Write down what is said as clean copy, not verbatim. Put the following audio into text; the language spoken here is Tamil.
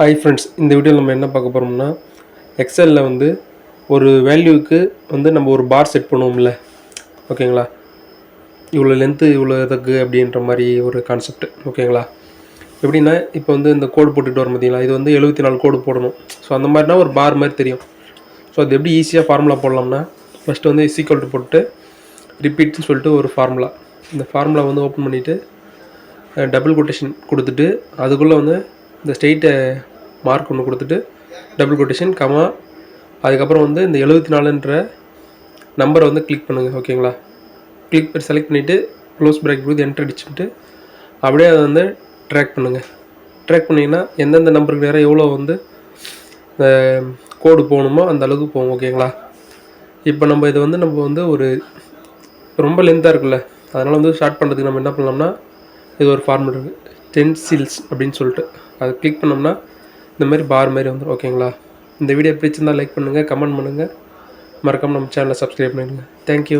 ஹாய் ஃப்ரெண்ட்ஸ், இந்த வீடியோவில் நம்ம என்ன பார்க்க போகிறோம்னா, எக்ஸலில் வந்து ஒரு வேல்யூவுக்கு வந்து நம்ம ஒரு பார் செட் பண்ணுவோம்ல, ஓகேங்களா? இவ்வளோ லென்த்து இவ்வளோ இதுக்கு அப்படின்ற மாதிரி ஒரு கான்செப்ட், ஓகேங்களா? எப்படின்னா, இப்போ வந்து இந்த கோடு போட்டுட்டு வரோம் பார்த்தீங்களா, இது வந்து 74 கோடு போடணும். ஸோ அந்த மாதிரினா ஒரு பார் மாதிரி தெரியும். ஸோ அது எப்படி ஈஸியாக ஃபார்முலா போடலாம்னா, ஃபஸ்ட்டு வந்து ஈக்குவல் டு போட்டு ரிப்பீட்னு சொல்லிட்டு ஒரு ஃபார்முலா, இந்த ஃபார்முலா வந்து ஓப்பன் பண்ணிவிட்டு டபுள் கொட்டேஷன் கொடுத்துட்டு அதுக்குள்ளே வந்து இந்த ஸ்ட்ரெயிட்டை மார்க் ஒன்று கொடுத்துட்டு டபுள் கொட்டேஷன் கமா, அதுக்கப்புறம் வந்து இந்த 74ன்ற நம்பரை வந்து கிளிக் பண்ணுங்கள், ஓகேங்களா? கிளிக் பண்ணி செலக்ட் பண்ணிவிட்டு க்ளோஸ் பிரேக் கொடுத்து என்டர் அடிச்சுட்டு அப்படியே அதை வந்து ட்ராக் பண்ணுங்கள். ட்ராக் பண்ணிங்கன்னா எந்தெந்த நம்பருக்கு நேரம் எவ்வளோ வந்து கோடு போகணுமோ அந்த அளவுக்கு போகும், ஓகேங்களா? இப்போ நம்ம இதை வந்து ஒரு ரொம்ப லென்த்தாக இருக்குல்ல, அதனால் வந்து ஷார்ட் பண்ணுறதுக்கு நம்ம என்ன பண்ணலாம்னா, இது ஒரு ஃபார்முலா இருக்குது, ஸ்டென்சில்ஸ் அப்படின்னு சொல்லிட்டு, அதை கிளிக் பண்ணோம்னா இந்த மாதிரி பார் மாதிரி வந்துடும், ஓகேங்களா? இந்த வீடியோ பிடிச்சிருந்தால் லைக் பண்ணுங்கள், கமெண்ட் பண்ணுங்கள், மறக்காமல் நம்ம சேனலை சப்ஸ்கிரைப் பண்ணிடுங்க. தேங்க்யூ.